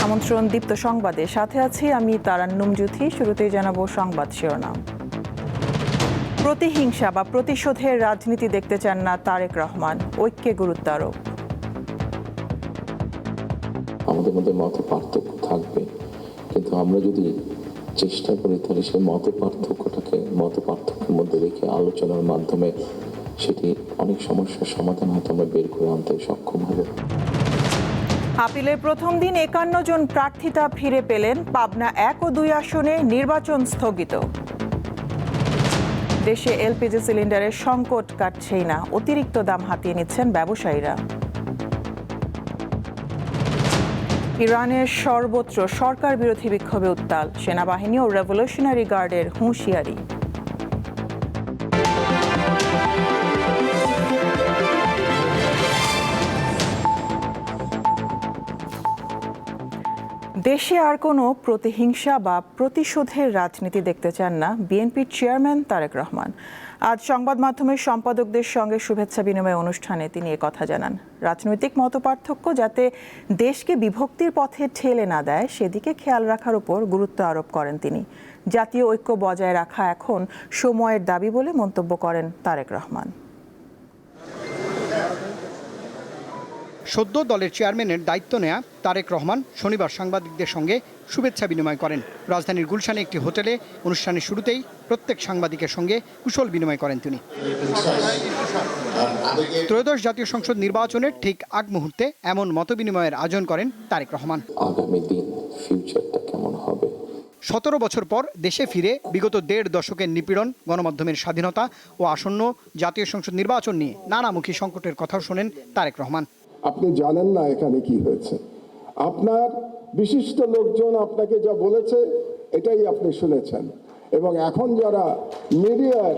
আমন্ত্রণ দীপ্ত সংবাদে, সাথে আছি আমি তারান্নুম জুথি। শুরুতেই জানাবো সংবাদ শিরোনাম। প্রতিহিংসা বা প্রতিশোধের রাজনীতি দেখতে চান না তারেক রহমান, ঐক্যে গুরুত্ব আরোপ। আমাদের মধ্যে মত পার্থক্য থাকবে, কিন্তু আমরা যদি চেষ্টা করি তাহলে সেই মত পার্থক্যের মধ্যে রেখে আলোচনার মাধ্যমে সেটি অনেক সমস্যার সমাধান হয়তো আমরা বের করে আনতে সক্ষম হব। আপিলের প্রথম দিন ৫১ জন প্রার্থিতা ফিরে পেলেন। পাবনা ১ ও ২ আসনে নির্বাচন স্থগিত। দেশে এলপিজি সিলিন্ডারের সংকট কাটছেই না, অতিরিক্ত দাম হাতিয়ে নিচ্ছেন ব্যবসায়ীরা। ইরানের সর্বত্র সরকার বিরোধী বিক্ষোভে উত্তাল, সেনাবাহিনী ও রেভলিউশনারি গার্ডের হুঁশিয়ারি। দেশে আর কোনো প্রতিহিংসা বা প্রতিশোধের রাজনীতি দেখতে চান না বিএনপির চেয়ারম্যান তারেক রহমান। আজ সংবাদ মাধ্যমের সম্পাদকদের সঙ্গে শুভেচ্ছা বিনিময় অনুষ্ঠানে তিনি একথা জানান। রাজনৈতিক মতপার্থক্য যাতে দেশকে বিভক্তির পথে ঠেলে না দেয়, সেদিকে খেয়াল রাখার উপর গুরুত্ব আরোপ করেন তিনি। জাতীয় ঐক্য বজায় রাখা এখন সময়ের দাবি বলে মন্তব্য করেন তারেক রহমান। সদ্য দলের চেয়ারম্যানের দায়িত্ব নেয়া তারেক রহমান শনিবার সাংবাদিকদের সঙ্গে শুভেচ্ছা বিনিময় করেন। রাজধানীর গুলশানে একটি হোটেলে অনুষ্ঠানের শুরুতেই প্রত্যেক সাংবাদিকের সঙ্গে কুশল বিনিময় করেন তিনি। ত্রয়োদশ জাতীয় সংসদ নির্বাচনের ঠিক আগ মুহূর্তে এমন মতবিনিময়ের আয়োজন করেন তারেক রহমান। আগামী দিন ফিউচারটা কেমন হবে? ১৭ বছর পর দেশে ফিরে বিগত ১.৫ দশকের নিপীড়ন, গণমাধ্যমের স্বাধীনতা ও আসন্ন জাতীয় সংসদ নির্বাচন নিয়ে নানামুখী সংকটের কথাও শোনেন তারেক রহমান। আপনি জানেন না এখানে কি হয়েছে, আপনার বিশিষ্ট লোকজন আপনাকে যা বলেছে এটাই আপনি শুনেছেন, এবং এখন যারা মিডিয়ার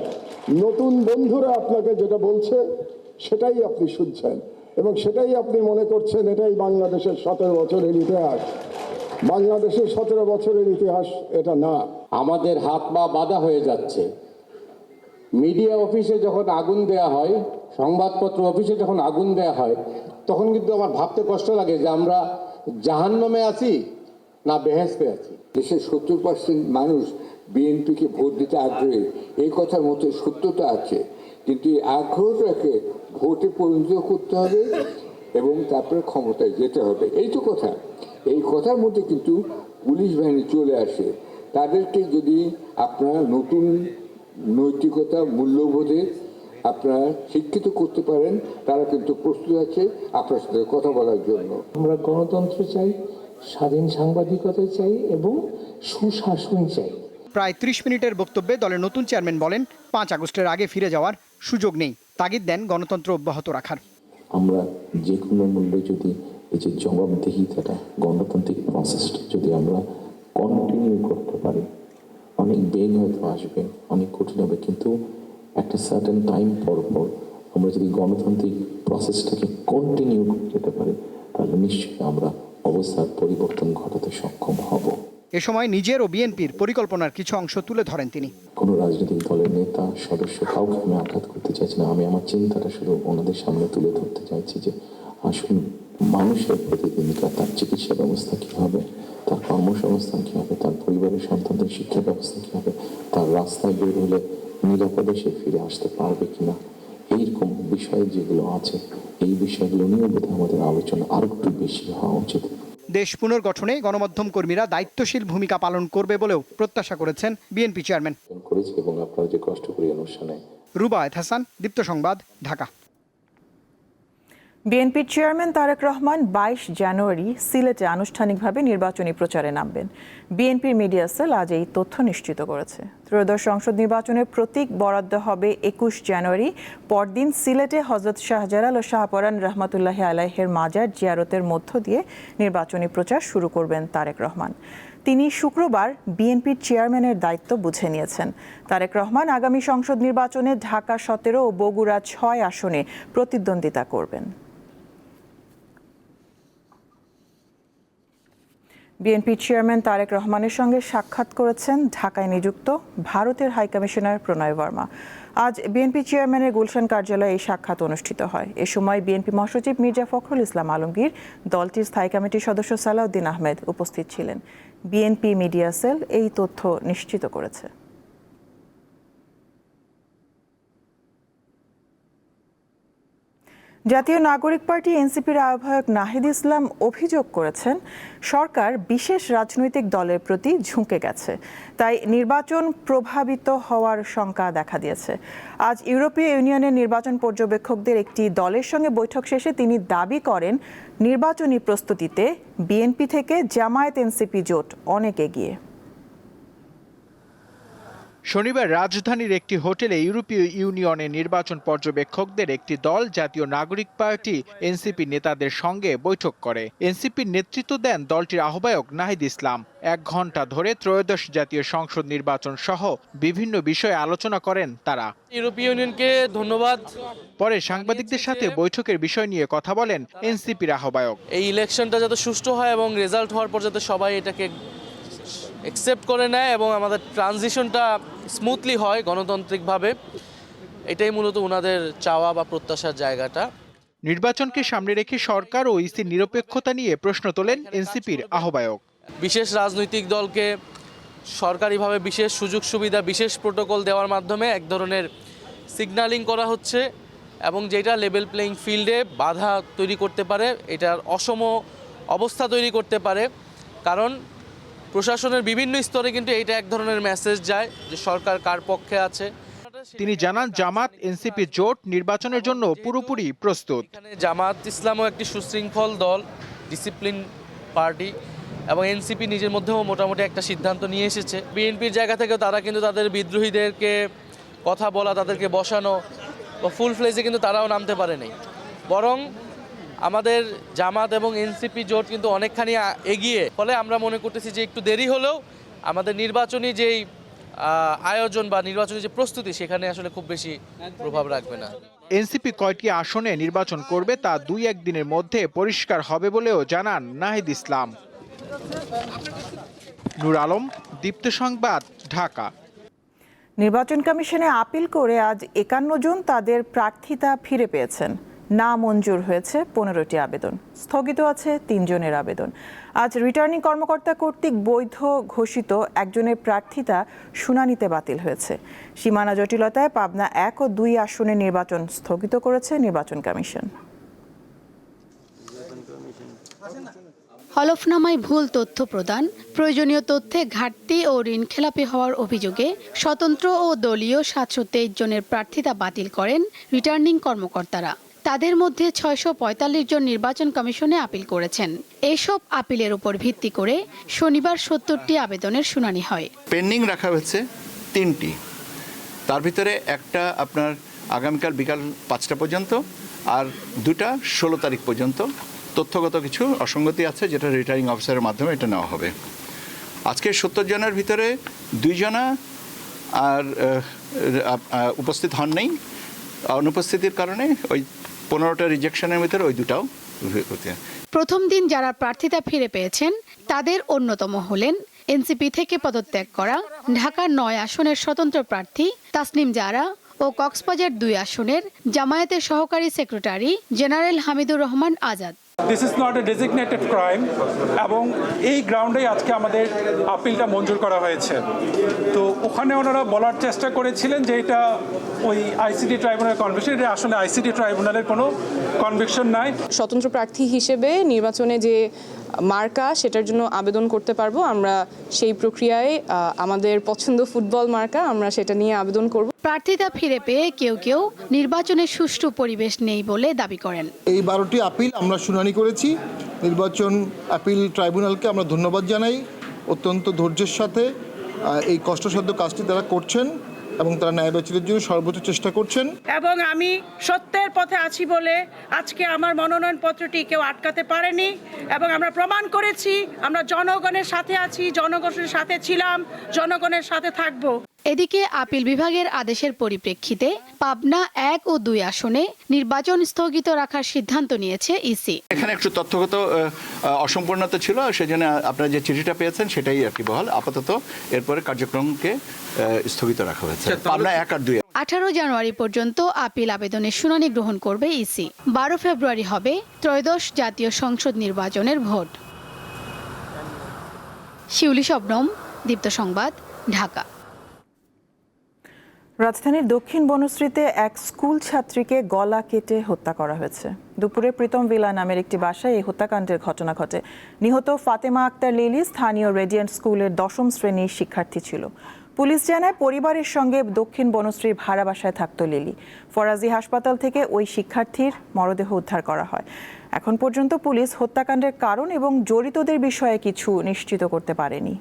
নতুন বন্ধুরা আপনাকে যেটা বলছে সেটাই আপনি শুনছেন, এবং সেটাই আপনি মনে করছেন এটাই বাংলাদেশের 17 বছরের ইতিহাস। বাংলাদেশের 17 বছরের ইতিহাস এটা না। আমাদের হাত পা বাঁধা হয়ে যাচ্ছে। মিডিয়া অফিসে যখন আগুন দেয়া হয়, সংবাদপত্র অফিসে যখন আগুন দেয়া হয়, তখন কিন্তু আমার ভাবতে কষ্ট লাগে যে আমরা জাহান্নামে আছি না বেহেশতে আছি। দেশের 70% মানুষ বিএনপিকে ভোট দিতে আগ্রহী, এই কথার মধ্যে সত্যতা আছে, কিন্তু এই আগ্রহটাকে ভোটে পরিণত করতে হবে এবং তারপরে ক্ষমতায় যেতে হবে। এই তো কথা। এই কথার মধ্যে কিন্তু পুলিশ বাহিনী চলে আসে। তাদেরকে যদি আপনারা নতুন নৈতিকতা, মূল্যবোধে আপনারা শিক্ষিত করতে পারেন, তারা কিন্তু প্রস্তুত আছে আপনার সাথে কথা বলার জন্য। আমরা গণতন্ত্র চাই, স্বাধীন সাংবাদিকতা চাই এবং সুশাসন চাই। প্রায় ৩০ মিনিটের বক্তব্যে দলের নতুন চেয়ারম্যান বলেন ৫ আগস্টের আগে ফিরে যাওয়ার সুযোগ নেই। তাগিদ দেন গণতন্ত্র অব্যাহত রাখার। আমরা যে কোনো মূল্যে যদি এই যে জবাবদিহিতাটা, গণতান্ত্রিক প্রসেসটা যদি আমরা কন্টিনিউ করতে পারি, অনেক বেগ হয়তো আসবে, অনেক কঠিন হবে, কিন্তু একটা সার্টেন টাইম পর আমরা যদি গণতান্ত্রিক প্রসেসটাকে কন্টিনিউ করে যেতে পারি, তাহলে নিশ্চয়ই আমরা অবস্থার পরিবর্তন ঘটাতে সক্ষম হব। এ সময় নিজের ও বিএনপির পরিকল্পনার কিছু অংশ তুলে ধরেন তিনি। কোনো রাজনৈতিক দলের নেতা, সদস্য কাউকে আমি আঘাত করতে চাইছি না। আমি আমার চিন্তাটা শুধু ওনাদের সামনে তুলে ধরতে চাইছি যে আসুন, মানুষের প্রতিদিনকার তার চিকিৎসা ব্যবস্থা কী হবে, তার কর্মসংস্থান কী হবে, তার পরিবারের সন্তানদের শিক্ষা ব্যবস্থা কী হবে, তার রাস্তায় বের হলে নিরাপদে সে ফিরে আসতে পারবে কিনা, এইরকম বিষয় যেগুলো আছে, এই বিষয়গুলো নিয়ে বোধহয় আমাদের আলোচনা আরো একটু বেশি হওয়া উচিত। দেশ পুনর্গঠনে গণমাধ্যম কর্মীরা দায়িত্বশীল ভূমিকা পালন করবে বলেও প্রত্যাশা করেছেন বিএনপি চেয়ারম্যান। করেছি এবং আপনারা যে কষ্ট করি অনুষ্ঠানে। রুবায়েত হাসান, দীপ্ত সংবাদ, ঢাকা। বিএনপির চেয়ারম্যান তারেক রহমান ২২ জানুয়ারি সিলেটে আনুষ্ঠানিকভাবে নির্বাচনী প্রচারে নামবেন। বিএনপির মিডিয়া সেল আজ এই তথ্য নিশ্চিত করেছে। ত্রয়োদশ সংসদ নির্বাচনের প্রতীক বরাদ্দ হবে ২১ জানুয়ারি। পরদিন সিলেটে হযরত শাহজালাল ও শাহপরান রহমাতুল্লাহি আলাইহির মাজার জিয়ারতের মধ্য দিয়ে নির্বাচনী প্রচার শুরু করবেন তারেক রহমান। তিনি শুক্রবার বিএনপির চেয়ারম্যানের দায়িত্ব বুঝে নিয়েছেন। তারেক রহমান আগামী সংসদ নির্বাচনে ঢাকা ১৭ ও বগুড়া ৬ আসনে প্রতিদ্বন্দ্বিতা করবেন। বিএনপি চেয়ারম্যান তারেক রহমানের সঙ্গে সাক্ষাৎ করেছেন ঢাকায় নিযুক্ত ভারতের হাইকমিশনার প্রণয় বর্মা। আজ বিএনপি চেয়ারম্যানের গুলশান কার্যালয়ে এই সাক্ষাৎ অনুষ্ঠিত হয়। এ সময় বিএনপি মহাসচিব মির্জা ফখরুল ইসলাম আলমগীর, দলটির স্থায়ী কমিটির সদস্য সালাউদ্দিন আহমেদ উপস্থিত ছিলেন। বিএনপি মিডিয়া সেল এই তথ্য নিশ্চিত করেছে। জাতীয় নাগরিক পার্টি এনসিপির আহ্বায়ক নাহিদ ইসলাম অভিযোগ করেছেন, সরকার বিশেষ রাজনৈতিক দলের প্রতি ঝুঁকে গেছে, তাই নির্বাচন প্রভাবিত হওয়ার শঙ্কা দেখা দিয়েছে। আজ ইউরোপীয় ইউনিয়নের নির্বাচন পর্যবেক্ষকদের একটি দলের সঙ্গে বৈঠক শেষে তিনি দাবি করেন, নির্বাচনী প্রস্তুতিতে বিএনপি থেকে জামায়াত এনসিপি জোট অনেক এগিয়ে। শনিবার রাজধানীর একটি হোটেলে ইউরোপীয় ইউনিয়নের নির্বাচন পর্যবেক্ষকদের একটি দল জাতীয় নাগরিক পার্টি এনসিপি নেতাদের সঙ্গে বৈঠক করে। এনসিপির নেতৃত্ব দেন দলটির আহ্বায়ক নাহিদ ইসলাম। 1 ঘণ্টা ধরে ত্রয়োদশ জাতীয় সংসদ নির্বাচন সহ বিভিন্ন বিষয়ে আলোচনা করেন তারা। ইউরোপীয় ইউনিয়নকে ধন্যবাদ। পরে সাংবাদিকদের সাথে বৈঠকের বিষয় নিয়ে কথা বলেন এনসিপির আহ্বায়ক। এই ইলেকশনটা যাতে সুষ্ঠু হয় এবং রেজাল্ট হওয়ার পর যাতে সবাই এটাকে অ্যাকসেপ্ট করে নেয় এবং আমাদের ট্রানজিশনটা স্মুথলি হয় গণতান্ত্রিকভাবে, এটাই মূলত ওনাদের চাওয়া বা প্রত্যাশার জায়গাটা। নির্বাচনকে সামনে রেখে সরকার ও ইসির নিরপেক্ষতা নিয়ে প্রশ্ন তোলেন এনসিপির আহ্বায়ক। বিশেষ রাজনৈতিক দলকে সরকারিভাবে বিশেষ সুযোগ সুবিধা, বিশেষ প্রোটোকল দেওয়ার মাধ্যমে এক ধরনের সিগন্যালিং করা হচ্ছে এবং যেটা লেভেল প্লেইং ফিল্ডে বাধা তৈরি করতে পারে, এটার অসম অবস্থা তৈরি করতে পারে। কারণ প্রশাসনের বিভিন্ন স্তরে কিন্তু এটা এক ধরনের মেসেজ যায় যে সরকার কার পক্ষে আছে। তিনি জানান, জামাত এনসিপি জোট নির্বাচনের জন্য পুরোপুরি প্রস্তুত। জামাত ইসলামও একটি সুশৃঙ্খল দল, ডিসিপ্লিন পার্টি, এবং এনসিপি নিজের মধ্যেও মোটামুটি একটা সিদ্ধান্ত নিয়ে এসেছে। বিএনপির জায়গা থেকেও তারা কিন্তু তাদের বিদ্রোহীদেরকে কথা বলা, তাদেরকে বসানো বা ফুল ফ্লেজে কিন্তু তারাও নামতে পারে নাই, বরং আমাদের জামাত এবং এনসিপি জোট কিন্তু অনেকখানি এগিয়ে। ফলে আমরা মনে করতেছি যে একটু দেরি হলেও আমাদের নির্বাচনী যেই আয়োজন বা নির্বাচনী যে প্রস্তুতি, সেখানে আসলে খুব বেশি প্রভাব রাখবে না। এনসিপি কয়টি আসনে নির্বাচন করবে তা 2-1 দিনের মধ্যে পরিষ্কার হবে বলেও জানান নাহিদ ইসলাম। নূর আলম, দীপ্ত সংবাদ, ঢাকা। নির্বাচন কমিশনে আপিল করে আজ 51 জন তাদের প্রার্থিতা ফিরে পেয়েছেন। না মঞ্জুর হয়েছে 15টি আবেদন, স্থগিত আছে 3 জনের আবেদন। আজ রিটার্নিং কর্মকর্তা কর্তৃক বৈধ ঘোষিত একজনের প্রার্থিতা শুনানিতে বাতিল হয়েছে। সীমানা জটিলতায় পাবনা 1 ও 2 আসনে নির্বাচন স্থগিত করেছে নির্বাচন কমিশন। হলফনামায় ভুল তথ্য প্রদান, প্রয়োজনীয় তথ্যে ঘাটতি ও ঋণখেলাপি হওয়ার অভিযোগে স্বতন্ত্র ও দলীয় 723 জনের প্রার্থিতা বাতিল করেন রিটার্নিং কর্মকর্তারা। তাদের মধ্যে 645 জন নির্বাচন কমিশনে আপিল করেছেন। এসব আপিলের উপর ভিত্তি করে শনিবার 70টি আবেদনের শুনানি হয়। পেন্ডিং রাখা হয়েছে 3টি, তার ভিতরে একটা আপনার আগামীকাল বিকাল 5টা পর্যন্ত, আর 2টা 16 তারিখ পর্যন্ত। তথ্যগত কিছু অসঙ্গতি আছে, যেটা রিটার্নিং অফিসারের মাধ্যমে এটা নেওয়া হবে। আজকে 70 জনের ভিতরে 2 জনা আর উপস্থিত হন নেই। অনুপস্থিতির কারণে ওই 15টা রিজেকশনের ভিতরে ওই 2টাও। প্রথম দিন যারা প্রার্থিতা ফিরে পেয়েছেন তাদের অন্যতম হলেন এনসিপি থেকে পদত্যাগ করা ঢাকার 9 আসনের স্বতন্ত্র প্রার্থী তাসনিম জারা ও কক্সবাজার 2 আসনের জামায়াতের সহকারী secretary general Hamidur Rahman Azad. This is not a designated crime, এবং এই গ্রাউন্ডে আজকে আমাদের আপিলটা মঞ্জুর করা হয়েছে। তো ওখানে ওনারা বলার চেষ্টা করেছিলেন যে এটা ওই আইসিটি ট্রাইব্যুনাল কনভিকশন, এটা আসলে আইসিটি ট্রাইব্যুনালের কোনো কনভিকশন নাই। স্বতন্ত্র প্রার্থী হিসেবে নির্বাচনে যে মার্কা, সেটার জন্য আবেদন করতে পারবো আমরা। সেই প্রক্রিয়ায় আমাদের পছন্দ ফুটবল মার্কা, আমরা সেটা নিয়ে আবেদন করব। প্রার্থিতা ফিরে পেয়ে কেউ কেউ নির্বাচনের সুষ্ঠু পরিবেশ নেই বলে দাবি করেন। এই 12টি আপিল আমরা শুনানি করেছি। নির্বাচন আপিল ট্রাইব্যুনালকে আমরা ধন্যবাদ জানাই। অত্যন্ত ধৈর্যের সাথে এই কষ্টসাধ্য কাজটি তারা করছেন এবং তারা ন্যায় বিচারের জন্য সর্বোচ্চ চেষ্টা করছেন। এবং আমি সত্যের পথে আছি বলে আজকে আমার মনোনয়নপত্রটি কেউ আটকাতে পারেনি, এবং আমরা প্রমাণ করেছি আমরা জনগণের সাথে আছি, জনগণের সাথে ছিলাম, জনগণের সাথে থাকব। এদিকে আপিল বিভাগের আদেশের পরিপ্রেক্ষিতে পাবনা 1 ও 2 আসনে নির্বাচন স্থগিত রাখার সিদ্ধান্ত নিয়েছে ইসি। এখানে একটু তথ্যগত অসম্পূর্ণতা ছিল, সেজন্য আপনারা যে চিঠিটা পেয়েছেন সেটাই আর কি বহাল। আপাতত এরপরে কার্যক্রমকে স্থগিত রাখা হয়েছে পাবনা 1 আর 2। 18 জানুয়ারি পর্যন্ত আপিল আবেদনের শুনানি গ্রহণ করবে ইসি। 12 ফেব্রুয়ারি হবে ত্রয়োদশ জাতীয় সংসদ নির্বাচনের ভোট। শিউলি শবনম, দীপ্ত সংবাদ, ঢাকা। রাজধানীর দক্ষিণ বনশ্রীতে এক স্কুল ছাত্রীকে গলা কেটে হত্যা করা হয়েছে। দুপুরে প্রীতম ভিলা নামের একটি বাসায় এই হত্যাকাণ্ডের ঘটনা ঘটে। নিহত ফাতেমা আক্তার লিলি স্থানীয় রেডিয়েন্ট স্কুলের 10ম শ্রেণীর শিক্ষার্থী ছিল। পুলিশ জানায় পরিবারের সঙ্গে দক্ষিণ বনশ্রীর ভাড়া বাসায় থাকত লিলি। ফরাজি হাসপাতাল থেকে ওই শিক্ষার্থীর মরদেহ উদ্ধার করা হয়। এখন পর্যন্ত পুলিশ হত্যাকাণ্ডের কারণ এবং জড়িতদের বিষয়ে কিছু নিশ্চিত করতে পারেনি।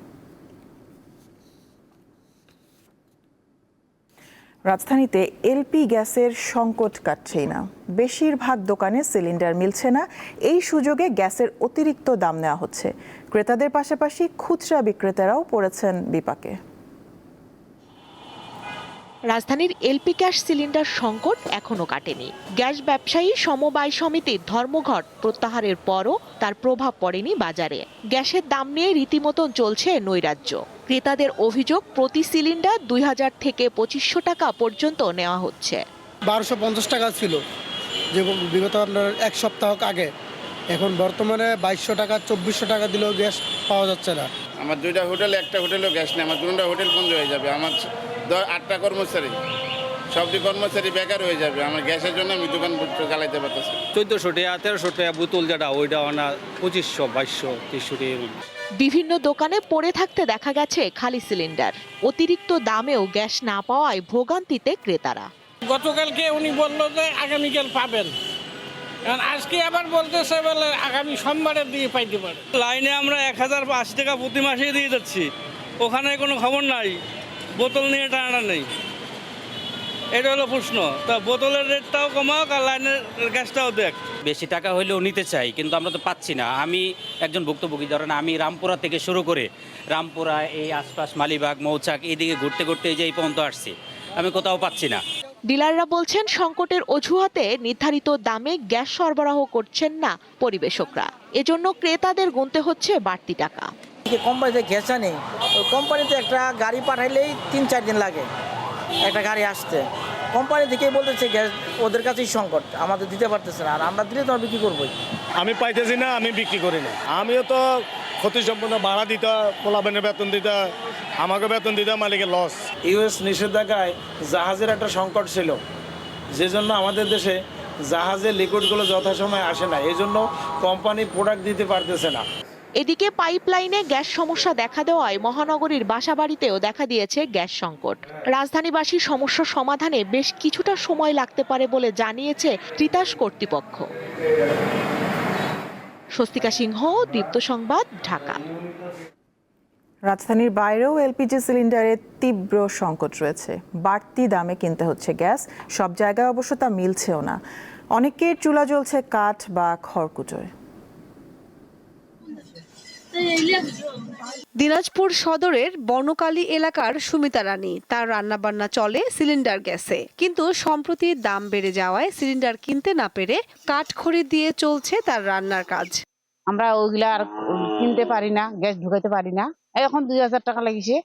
রাজধানীতে এলপি গ্যাসের সংকট কাটছেই না। বেশিরভাগ দোকানে সিলিন্ডার মিলছে না। এই সুযোগে গ্যাসের অতিরিক্ত দাম নেওয়া হচ্ছে। ক্রেতাদের পাশাপাশি খুচরা বিক্রেতারাও পড়েছেন বিপাকে। রাজধানীর এলপি গ্যাস সিলিন্ডার সংকট এখনো কাটেনি। গ্যাস ব্যবসায়ী সমবায় সমিতির ধর্মঘট প্রত্যাহারের পরও তার প্রভাব পড়েনি বাজারে। গ্যাসের দাম নিয়ে রীতিমতো চলছে নৈরাজ্য। ক্রেতাদের অভিযোগ, প্রতি সিলিন্ডার 2000 থেকে 2500 টাকা পর্যন্ত নেওয়া হচ্ছে। 1250 টাকা ছিল যে বিগত আপনার এক সপ্তাহ আগে, এখন বর্তমানে 2200 টাকা 2400 টাকা দিলেও গ্যাস পাওয়া যাচ্ছে না। আমার 2টা হোটেল, একটা হোটেলেও গ্যাস নেই। আমার 2টা হোটেল বন্ধ হয়ে যাবে। আমার 8টা কর্মচারী, সবটি কর্মচারী বেকার হয়ে যাবে। আমার গ্যাসের জন্য আমি দোকান চালাইতে পারতেছি। 1400 টাকা 1300 টাকা বোতল যেটা ওইটা আনা 2500 2200 300 টাকা। বিভিন্ন দোকানে পড়ে থাকতে দেখা গেছে খালি সিলিন্ডার। অতিরিক্ত দামেও গ্যাস না পাওয়ায় ভোগান্তিতে ক্রেতারা। গতকালকে উনি বললো যে আগামীকাল পাবেন, কারণ আজকে আবার বলতেছে বলে আগামী সোমবারের দিকে পাইতে পারে। লাইনে আমরা 1080 টাকা প্রতি মাসে দিয়ে যাচ্ছি, ওখানে কোনো খবর নাই, বোতল নিয়ে টানা নেই। এটা হলো প্রশ্ন। তা বোতলের রেটটাও কমাক আর লাইনের গ্যাসটাও দেখ। বেশি টাকা হইলেও নিতে চাই, কিন্তু আমরা তো পাচ্ছি না। আমি একজন ভুক্তভোগী। ধরেন আমি রামপুরা থেকে শুরু করে রামপুরা, এই আশপাশ মালিবাগ, মৌচাক, এইদিকে ঘুরতে ঘুরতে এই পর্যন্ত আসছি, আমি কোথাও পাচ্ছি না। ডিলাররা বলছেন সংকটের অজুহাতে নির্ধারিত দামে গ্যাস সরবরাহ করছেন না পরিবেশকরা। এজন্য ক্রেতাদের গুনতে হচ্ছে বাড়তি টাকা। কোম্পানিতে গ্যাস নেই, ওই কোম্পানিতে একটা গাড়ি পাঠাইলেই 3-4 দিন লাগে একটা গাড়ি আসতে। কোম্পানি থেকেই বলতেছে গ্যাস ওদের কাছেই সংকট, আমাদের দিতে পারতেছে না। আর আমরা দিলে তো বিক্রি করবোই। আমি পাইতেছি না, আমি বিক্রি করি না। আমিও তো ক্ষতি সম্পূর্ণ ভাড়া দিতে, পোলাবেনের বেতন দিতে, আমাকে বেতন দিতে, মালিকের লস। ইউএস নিষেধাজ্ঞায় জাহাজের একটা সংকট ছিল, যে জন্য আমাদের দেশে জাহাজের লিকুইডগুলো যথাসময়ে আসে না, এই জন্য কোম্পানি প্রোডাক্ট দিতে পারতেছে না। এদিকে পাইপলাইনে গ্যাস সমস্যা দেখা দেওয়ায় মহানগরীর বাসাবাড়িতেও দেখা দিয়েছে গ্যাস সংকট। রাজধানীবাসীর সমস্যা সমাধানে বেশ কিছুটা সময় লাগতে পারে বলে জানিয়েছে তিতাস কর্তৃপক্ষ। স্বস্তিকা সিংহ, দীপ্ত সংবাদ, ঢাকা। রাজধানীর বাইরেও এলপিজি সিলিন্ডারের তীব্র সংকট রয়েছে। বাড়তি দামে কিনতে হচ্ছে গ্যাস। সব জায়গায় অবশ্য তা মিলছেও না। অনেকের চুলা জ্বলছে কাঠ বা খড়কুটোয়। দিনাজপুর সদরের বনকালী এলাকার সুমিতা রানী, তার রান্নাবান্না চলে সিলিন্ডার গ্যাসে, কিন্তু সম্প্রতি দাম বেড়ে যাওয়ায় সিলিন্ডার কিনতে না পেরে কাঠ খড়ি দিয়ে চলছে তার রান্নার কাজ। আমরা ওইগুলা আর কিনতে পারি না, গ্যাস ঢুকাইতে পারি না। এখন 2000 টাকা লাগিয়েছে,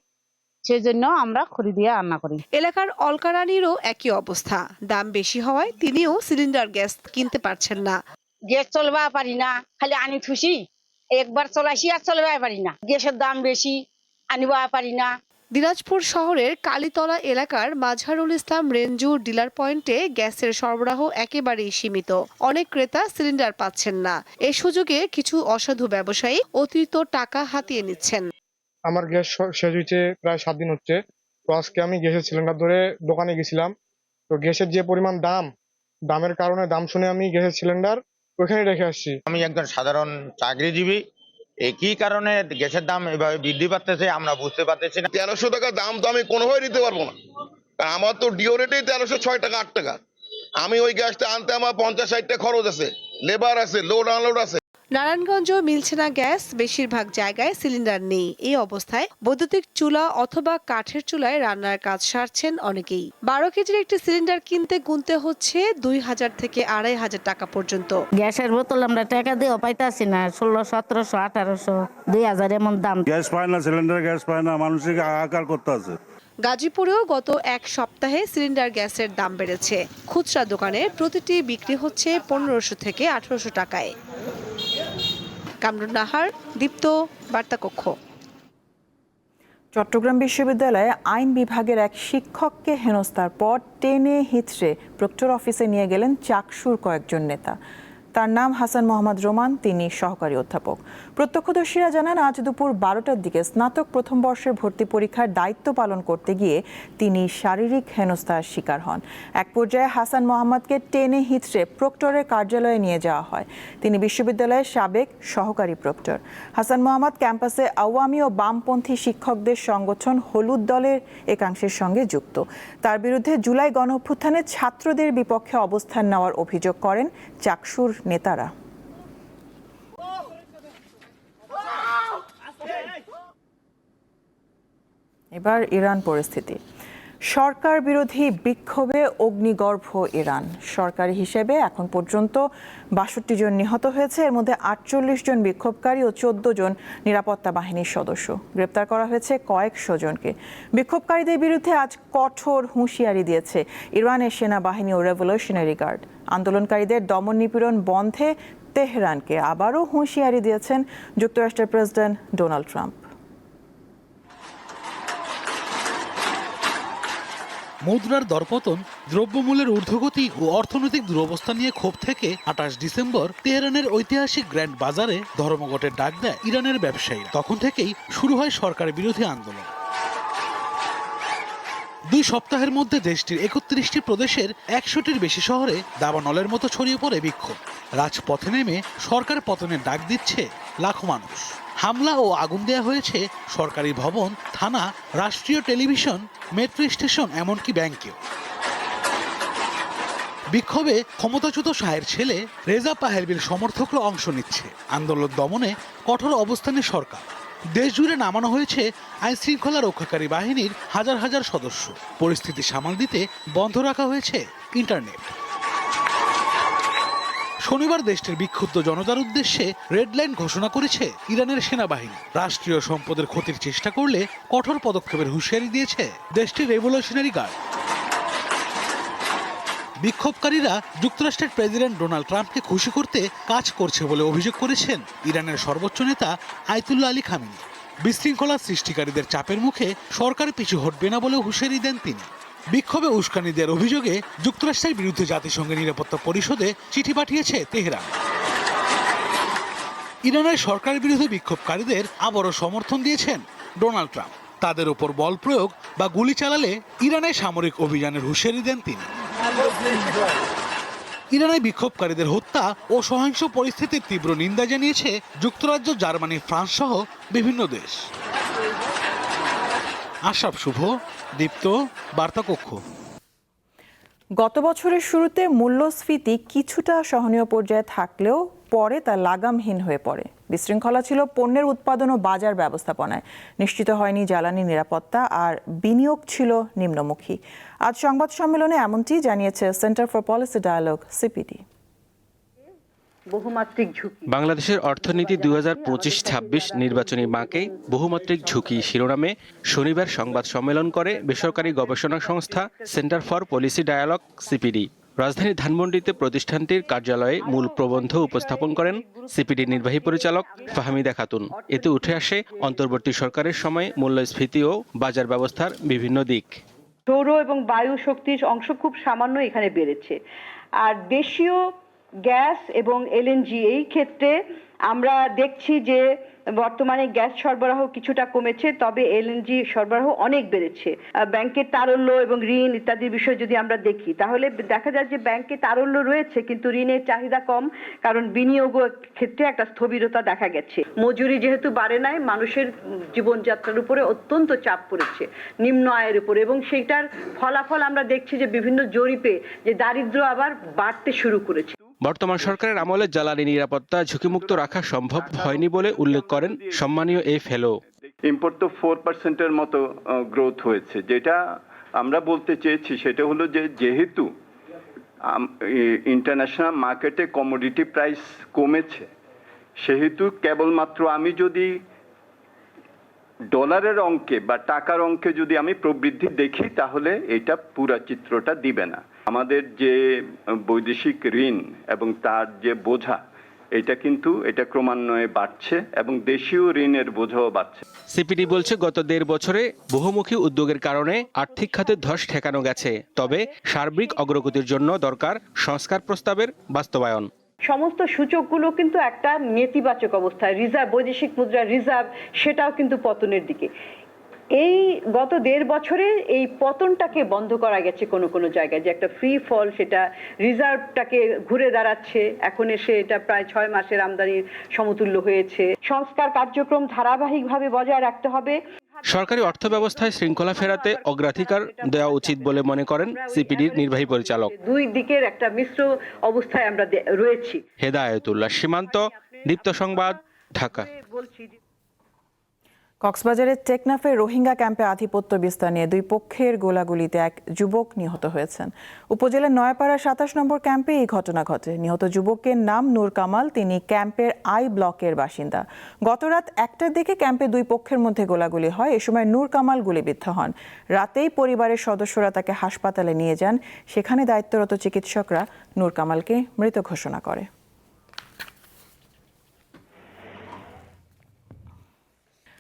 সেই জন্য আমরা খড়ি দিয়ে রান্না করি। এলাকার অলকা রানীরও একই অবস্থা। দাম বেশি হওয়ায় তিনিও সিলিন্ডার গ্যাস কিনতে পারছেন না। গ্যাস চলবা পারি না, খালি আনি খুশি, একবার চলাইছি আর চলবা পারি না। গ্যাসের দাম বেশি, আনিবা পারি না। দিনাজপুর শহরের কালীতলা এলাকার মাঝহারুল ইসলাম রেঞ্জু ডিলার পয়েন্টে গ্যাসের সরবরাহ একেবারেই সীমিত। অনেক ক্রেতা সিলিন্ডার পাচ্ছেন না। এই সুযোগে কিছু অসাধু ব্যবসায়ী অতিরিক্ত টাকা হাতিয়ে নিচ্ছেন। আমার গ্যাস শেষ হয়েছে প্রায় 7 দিন হচ্ছে। তো আজকে আমি গ্যাসের সিলিন্ডার ধরে দোকানে গেছিলাম। তো গ্যাসের যে পরিমাণ দামের কারণে দাম শুনে আমি গ্যাসের সিলিন্ডার ওইখানে রেখে আসছি। আমি একজন সাধারণ চাকরিজীবী, একই কারণে গ্যাসের দাম এভাবে বৃদ্ধি পাচ্ছে আমরা বুঝতে পারতেছি না। 1300 টাকা দাম তো আমি কোনোভাবে নিতে পারবো না, কারণ আমার তো ডিও রেটেই 1306 টাকা 8 টাকা। আমি ওই গ্যাসটা আনতে আমার 50-60 টাকা খরচ আছে, লেবার আছে, লোড আনলোড আছে। নারায়ণগঞ্জেও মিলছে না গ্যাস, বেশিরভাগ জায়গায় সিলিন্ডার নেই। এই অবস্থায় বৈদ্যুতিক চুলা অথবা কাঠের চুলায় রান্নার কাজ সারছেন অনেকেই। 12 কেজির একটি সিলিন্ডার কিনতে গুনতে হচ্ছে 2000 থেকে 2500 টাকা পর্যন্ত। গ্যাসের বোতল আমরা টাকা দিয়েও পাইতাছি না, 1600, 1700, 1800, 2000 এমন দাম। গ্যাস পায় না, সিলিন্ডার গ্যাস পায় না, মানুষকে হাহাকার করতে আছে। গাজীপুরেও গত এক সপ্তাহে সিলিন্ডার গ্যাসের দাম বেড়েছে। খুচরা দোকানে প্রতিটি বিক্রি হচ্ছে 1500 থেকে 1800 টাকায়। কামরুন নাহার, দীপ্ত, বার্তা কক্ষ। চট্টগ্রাম বিশ্ববিদ্যালয়ে আইন বিভাগের এক শিক্ষককে হেনস্থার পর টেনে হিঁচড়ে প্রক্টর অফিসে নিয়ে গেলেন চাকসুর কয়েকজন নেতা। তার নাম হাসান মোহাম্মদ রোমান, তিনি সহকারী অধ্যাপক। প্রত্যক্ষদর্শীরা জানান, আজ দুপুর 12টার দিকে স্নাতক প্রথম বর্ষের ভর্তি পরীক্ষার দায়িত্ব পালন করতে গিয়ে তিনি শারীরিক হেনস্থার শিকার হন। এক পর্যায়ে হাসান মোহাম্মদকে টেনে হিঁচড়ে প্রক্টরের কার্যালয়ে নিয়ে যাওয়া হয়। তিনি বিশ্ববিদ্যালয়ের সাবেক সহকারী প্রক্টর। হাসান মোহাম্মদ ক্যাম্পাসে আওয়ামী ও বামপন্থী শিক্ষকদের সংগঠন হলুদ দলের একাংশের সঙ্গে যুক্ত। তার বিরুদ্ধে জুলাই গণঅভ্যুত্থানে ছাত্রদের বিপক্ষে অবস্থান নেওয়ার অভিযোগ করেন চাকসুর নেতারা। এবার ইরান পরিস্থিতি। সরকার বিরোধী বিক্ষোভে অগ্নিগর্ভ ইরান। সরকারি হিসেবে এখন পর্যন্ত 62 জন নিহত হয়েছে। এর মধ্যে 48 জন বিক্ষোভকারী ও 14 জন নিরাপত্তা বাহিনীর সদস্য। গ্রেপ্তার করা হয়েছে কয়েকশো জনকে। বিক্ষোভকারীদের বিরুদ্ধে আজ কঠোর হুঁশিয়ারি দিয়েছে ইরানের সেনাবাহিনী ও রেভলিউশনারি গার্ড। আন্দোলনকারীদের দমন নিপীড়ন বন্ধে তেহরানকে আবারও হুঁশিয়ারি দিয়েছেন যুক্তরাষ্ট্রের প্রেসিডেন্ট ডোনাল্ড ট্রাম্প। মুদ্রার দরপতন, দ্রব্যমূল্যের ঊর্ধ্বগতি ও অর্থনৈতিক দুরবস্থা নিয়ে ক্ষোভ থেকে 28 ডিসেম্বর তেহরানের ঐতিহাসিক গ্র্যান্ড বাজারে ধর্মঘটের ডাক দেয় ইরানের ব্যবসায়ীরা। তখন থেকেই শুরু হয় সরকার বিরোধী আন্দোলন। 2 সপ্তাহের মধ্যে দেশটির 31টি প্রদেশের 100টির বেশি শহরে দাবানলের মতো ছড়িয়ে পড়ে বিক্ষোভ। রাজপথে নেমে সরকার পতনের ডাক দিচ্ছে লাখো মানুষ। হামলা ও আগুন দেয়া হয়েছে সরকারি ভবন, থানা, রাষ্ট্রীয় টেলিভিশন, মেট্রো স্টেশন, এমনকি ব্যাংকেও। বিক্ষোভে ক্ষমতাচ্যুত শাহের ছেলে রেজা পাহেলভির সমর্থকরা অংশ নিচ্ছে। আন্দোলন দমনে কঠোর অবস্থানে সরকার। দেশ জুড়ে নামানো হয়েছে আইন শৃঙ্খলা রক্ষাকারী বাহিনীর হাজার হাজার সদস্য। পরিস্থিতি সামাল দিতে বন্ধ রাখা হয়েছে ইন্টারনেট। শনিবার দেশটির বিক্ষুব্ধ জনতার উদ্দেশ্যে রেড লাইন ঘোষণা করেছে ইরানের সেনাবাহিনী। রাষ্ট্রীয় সম্পদের ক্ষতির চেষ্টা করলে কঠোর পদক্ষেপের হুঁশিয়ারি দিয়েছে দেশটির রেভলিউশনারি গার্ড। বিক্ষোভকারীরা যুক্তরাষ্ট্রের প্রেসিডেন্ট ডোনাল্ড ট্রাম্পকে খুশি করতে কাজ করছে বলে অভিযোগ করেছেন ইরানের সর্বোচ্চ নেতা আয়াতুল্লাহ আলী খামেনি। বিশৃঙ্খলা সৃষ্টিকারীদের চাপের মুখে সরকার পিছু হটবে না বলে হুঁশিয়ারি দেন তিনি। বিক্ষোভে উস্কানি দেওয়ার অভিযোগে যুক্তরাষ্ট্রের বিরুদ্ধে জাতিসংঘের নিরাপত্তা পরিষদে চিঠি পাঠিয়েছে তেহরান। ইরানের সরকার বিরোধী বিক্ষোভকারীদের আবারও সমর্থন দিয়েছেন ডোনাল্ড ট্রাম্প। তাদের উপর বল প্রয়োগ বা গুলি চালালে ইরানের সামরিক অভিযানের হুঁশিয়ারি দেন তিনি। ইরানে বিক্ষোভকারীদের হত্যা ও সহিংস পরিস্থিতির তীব্র নিন্দা জানিয়েছে যুক্তরাজ্য, জার্মানি, ফ্রান্স সহ বিভিন্ন দেশ। আশরাফ শুভ, দীপ্ত, বার্তা কক্ষ। গত বছরের শুরুতে মূল্যস্ফীতি কিছুটা সহনীয় পর্যায়ে থাকলেও পরে তা লাগামহীন হয়ে পড়ে। বিশৃঙ্খলা ছিল পণ্যের উৎপাদন ও বাজার ব্যবস্থাপনায়। নিশ্চিত হয়নি জ্বালানি নিরাপত্তা, আর বিনিয়োগ ছিল নিম্নমুখী। আজ সংবাদ সম্মেলনে এমনটি জানিয়েছে centre for policy dialogue, CPD. বহুমাত্রিক ঝুঁকি। বাংলাদেশের অর্থনীতি 2025-26 নির্বাচনী বাঁকে বহুমাত্রিক ঝুঁকি শিরোনামে শনিবার সংবাদ সম্মেলন করে বেসরকারি গবেষণা সংস্থা centre for policy dialogue, CPD. রাজধানীর ধানমন্ডিতে প্রতিষ্ঠানটির কার্যালয়ে মূল প্রবন্ধ উপস্থাপন করেন সিপিডি নির্বাহী পরিচালক ফাহমিদা খাতুন। এতে উঠে আসে অন্তর্বর্তী সরকারের সময় মূল্যস্ফীতি ও বাজার ব্যবস্থার বিভিন্ন দিক। সৌর এবং বায়ু শক্তির অংশ খুব সামান্য এখানে বেড়েছে, আর দেশীয় গ্যাস এবং এলএনজি এই ক্ষেত্রে আমরা দেখছি যে বর্তমানে গ্যাস সরবরাহ কিছুটা কমেছে, তবে এলএনজি সরবরাহ অনেক বেড়েছে। ব্যাংকের তারল্য এবং ঋণ ইত্যাদির বিষয় যদি আমরা দেখি, তাহলে দেখা যায় যে ব্যাংকে তারল্য রয়েছে কিন্তু ঋণের চাহিদা কম, কারণ বিনিয়োগ ক্ষেত্রে একটা স্থবিরতা দেখা গেছে। মজুরি যেহেতু বাড়ে নাই, মানুষের জীবনযাত্রার উপরে অত্যন্ত চাপ পড়েছে, নিম্ন আয়ের উপরে, এবং সেটার ফলাফল আমরা দেখছি যে বিভিন্ন জরিপে যে দারিদ্র্য আবার বাড়তে শুরু করেছে। বর্তমান সরকারের আমলে জ্বালানি নিরাপত্তা ঝুঁকিমুক্ত রাখা সম্ভব হয়নি বলে উল্লেখ করেন সম্মানীয় এই ফেলো। ইম্পোর্ট তো 4%-এর মতো গ্রোথ হয়েছে। যেটা আমরা বলতে চেয়েছি সেটা হলো যে যেহেতু ইন্টারন্যাশনাল মার্কেটে কমোডিটি প্রাইস কমেছে, সেহেতু কেবলমাত্র আমি যদি ডলারের অঙ্কে বা টাকার অঙ্কে যদি আমি প্রবৃদ্ধি দেখি তাহলে এটা পুরা চিত্রটা দিবে না। আমাদের যে বৈদেশিক ঋণ এবং তার যে বোঝা, এটা ক্রমান্বয়ে বাড়ছে এবং দেশীয় ঋণের বোঝাও বাড়ছে। সিপিডি বলছে গত 1.5 বছরে বহুমুখী উদ্যোগের কারণে আর্থিক খাতের ধস ঠেকানো গেছে, তবে সার্বিক অগ্রগতির জন্য দরকার সংস্কার প্রস্তাবের বাস্তবায়ন। সমস্ত সূচকগুলো কিন্তু একটা নেতিবাচক অবস্থায়, রিজার্ভ বৈদেশিক মুদ্রার রিজার্ভ সেটাও কিন্তু পতনের দিকে। এই গত 1.5 বছরে এই পতনটাকে বন্ধ করা গেছে কোনো জায়গায়, যে একটা ফ্রি ফল, সেটা রিজার্ভটাকে ঘুরে দাঁড়াচ্ছে, এখন এসে এটা প্রায় 6 মাসের আমদানির সমতুল্য হয়েছে। সংস্কার কার্যক্রম ধারাবাহিকভাবে বজায় রাখতে হবে। সরকারি অর্থ ব্যবস্থায় শৃঙ্খলা ফেরাতে অগ্রাধিকার দেওয়া উচিত বলে মনে করেন সিপিডির নির্বাহী পরিচালক। দুই দিকের একটা মিশ্র অবস্থায় আমরা রয়েছি। হেদায়েতুল্লাহ সীমান্ত, দীপ্ত সংবাদ, ঢাকা। কক্সবাজারের টেকনাফে রোহিঙ্গা ক্যাম্পে আধিপত্য বিস্তার নিয়ে 2 পক্ষের গোলাগুলিতে এক যুবক নিহত হয়েছেন। উপজেলার নয়াপাড়া 27 নম্বর ক্যাম্পে এই ঘটনা ঘটে। নিহত যুবকের নাম নূর কামাল, তিনি ক্যাম্পের আই ব্লকের বাসিন্দা। গতরাত 1টার দিকে ক্যাম্পে 2 পক্ষের মধ্যে গোলাগুলি হয়। এ সময় নূর কামাল গুলিবিদ্ধ হন। রাতেই পরিবারের সদস্যরা তাকে হাসপাতালে নিয়ে যান। সেখানে দায়িত্বরত চিকিৎসকরা নূর কামালকে মৃত ঘোষণা করে।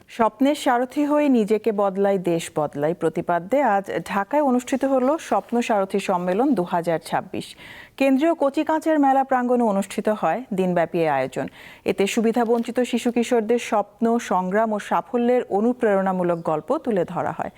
স্বপ্নের সারথি হয়ে নিজেকে বদলাই, দেশ বদলাই প্রতিপাদ্যে আজ ঢাকায় অনুষ্ঠিত হলো স্বপ্ন সারথি সম্মেলন 2026। কেন্দ্রীয় কচিকাঁচার মেলা প্রাঙ্গণে অনুষ্ঠিত হয় দিনব্যাপী এই আয়োজন। এতে সুবিধাবঞ্চিত শিশু কিশোরদের স্বপ্ন, সংগ্রাম ও সাফল্যের অনুপ্রেরণামূলক গল্প তুলে ধরা হয়।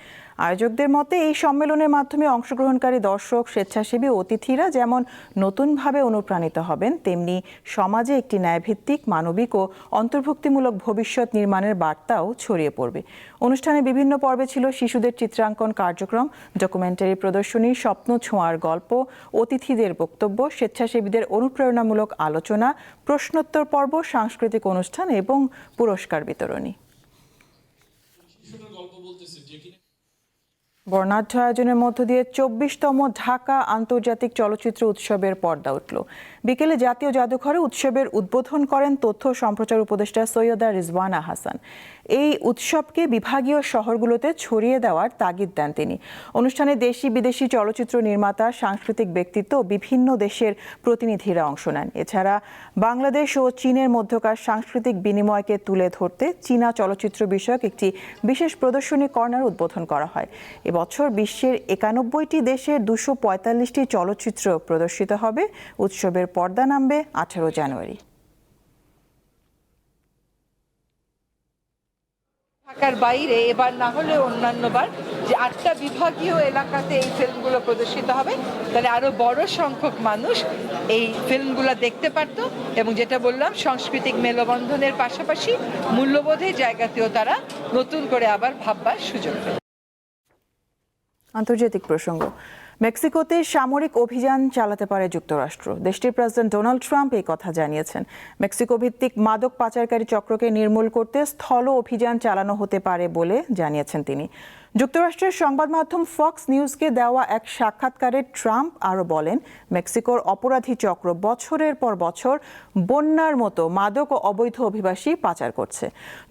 আয়োজকদের মতে এই সম্মেলনের মাধ্যমে অংশগ্রহণকারী দর্শক, স্বেচ্ছাসেবী অতিথিরা যেমন নতুনভাবে অনুপ্রাণিত হবেন, তেমনি সমাজে একটি ন্যায়ভিত্তিক, মানবিক ও অন্তর্ভুক্তিমূলক ভবিষ্যৎ নির্মাণের বার্তাও ছড়িয়ে পড়বে। অনুষ্ঠানে বিভিন্ন পর্বে ছিল শিশুদের চিত্রাঙ্কন কার্যক্রম, ডকুমেন্টারি প্রদর্শনী, স্বপ্ন ছোঁয়ার গল্প, অতিথিদের বক্তব্য, স্বেচ্ছাসেবীদের অনুপ্রেরণামূলক আলোচনা, প্রশ্নোত্তর পর্ব, সাংস্কৃতিক অনুষ্ঠান এবং পুরস্কার বিতরণী। বর্ণাঢ্য আয়োজনের মধ্য দিয়ে 24তম ঢাকা আন্তর্জাতিক চলচ্চিত্র উৎসবের পর্দা উঠল। বিকেলে জাতীয় জাদুঘরে উৎসবের উদ্বোধন করেন তথ্য সম্প্রচার উপদেষ্টা সৈয়দা রিজওয়ানা হাসান। এই উৎসবকে বিভাগীয় শহরগুলোতে ছড়িয়ে দেওয়ার তাগিদ দেন তিনি। অনুষ্ঠানে দেশি বিদেশি চলচ্চিত্র নির্মাতা, সাংস্কৃতিক ব্যক্তিত্ব ও বিভিন্ন দেশের প্রতিনিধিরা অংশ নেন। এছাড়া বাংলাদেশ ও চীনের মধ্যকার সাংস্কৃতিক বিনিময়কে তুলে ধরতে চীনা চলচ্চিত্র বিষয়ক একটি বিশেষ প্রদর্শনী কর্নার উদ্বোধন করা হয়। এবছর বিশ্বের 91টি দেশের 245টি চলচ্চিত্র প্রদর্শিত হবে। উৎসবের পর্দা নামবে 18 জানুয়ারি। ঢাকার বাইরে এবার না হলে অন্যান্যবার যে 8টা বিভাগীয় এলাকাতে এই ফিল্মগুলো প্রদর্শিত হবে, তাহলে আরো বড় সংখ্যক মানুষ এই ফিল্মগুলো দেখতে পারতো এবং যেটা বললাম, সাংস্কৃতিক মেলবন্ধনের পাশাপাশি মূল্যবোধের জায়গাতেও তারা নতুন করে আবার ভাববার সুযোগ পেত। আন্তর্জাতিক প্রসঙ্গ। মেক্সিকোতে সামরিক অভিযান চালাতে পারে যুক্তরাষ্ট্র। দেশটির প্রেসিডেন্ট ডোনাল্ড ট্রাম্প এই কথা জানিয়েছেন। মেক্সিকো ভিত্তিক মাদক পাচারকারী চক্রকে নির্মূল করতে স্থল অভিযান চালানো হতে পারে বলে জানিয়েছেন তিনি। যুক্তরাষ্ট্রের সংবাদ মাধ্যম ফক্স নিউজকে দেওয়া এক সাক্ষাৎকারে ট্রাম্প আরও বলেন, মেক্সিকোর অপরাধী চক্র বছরের পর বছর বন্যার মতো মাদক ও অবৈধ অভিবাসী পাচার করছে।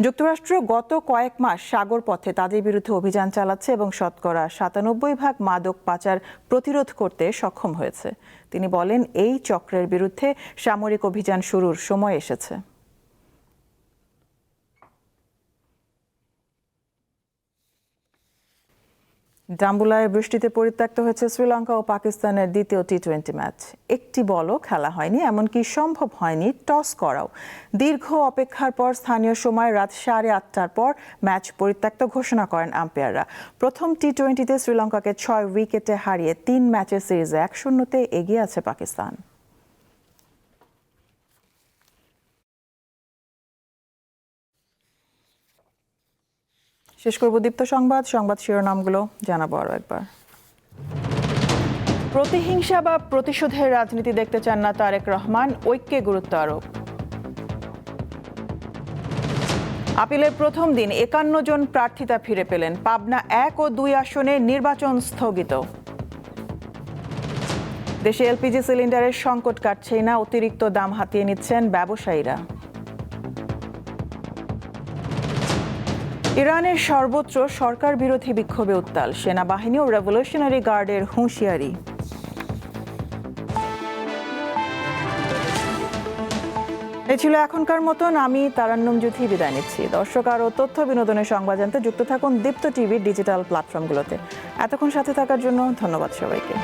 যুক্তরাষ্ট্র গত কয়েক মাস সাগর পথে তাদের বিরুদ্ধে অভিযান চালাচ্ছে এবং শতকরা 97% মাদক পাচার প্রতিরোধ করতে সক্ষম হয়েছে। তিনি বলেন, এই চক্রের বিরুদ্ধে সামরিক অভিযান শুরুর সময় এসেছে। ডাম্বুলায় বৃষ্টিতে পরিত্যক্ত হয়েছে শ্রীলঙ্কা ও পাকিস্তানের দ্বিতীয় টি-20 ম্যাচ। একটি বলও খেলা হয়নি, এমনকি সম্ভব হয়নি টস করাও। দীর্ঘ অপেক্ষার পর স্থানীয় সময় রাত 8:30টার পর ম্যাচ পরিত্যক্ত ঘোষণা করেন আম্পায়াররা। প্রথম টি-20তে শ্রীলঙ্কাকে 6 উইকেটে হারিয়ে 3 ম্যাচের সিরিজে 1-0 এগিয়ে আছে পাকিস্তান। শেষ করব দীপ্ত সংবাদ শিরোনামগুলো জানাবো আরও একবার। প্রতিহিংসা বা প্রতিশোধের রাজনীতি দেখতে চান না তারেক রহমান, ঐক্যে গুরুত্ব আরোপ। আপিলের প্রথম দিন ৫১ জন প্রার্থিতা ফিরে পেলেন। পাবনা ১ ও ২ আসনে নির্বাচন স্থগিত। দেশে এলপিজি সিলিন্ডারের সংকট কাটছেই না, অতিরিক্ত দাম হাতিয়ে নিচ্ছেন ব্যবসায়ীরা। ইরানের সর্বত্র সরকার বিরোধী বিক্ষোভে উত্তাল, সেনাবাহিনী ও রেভলিউশনারি গার্ডের হুঁশিয়ারি। এ ছিল এখনকার মতন। আমি তারান্নুম জুথি বিদায় নিচ্ছি। দর্শক, আরও তথ্য বিনোদনের সংবাদ জানতে যুক্ত থাকুন দীপ্ত টিভির ডিজিটাল প্ল্যাটফর্মগুলোতে। এতক্ষণ সাথে থাকার জন্য ধন্যবাদ সবাইকে।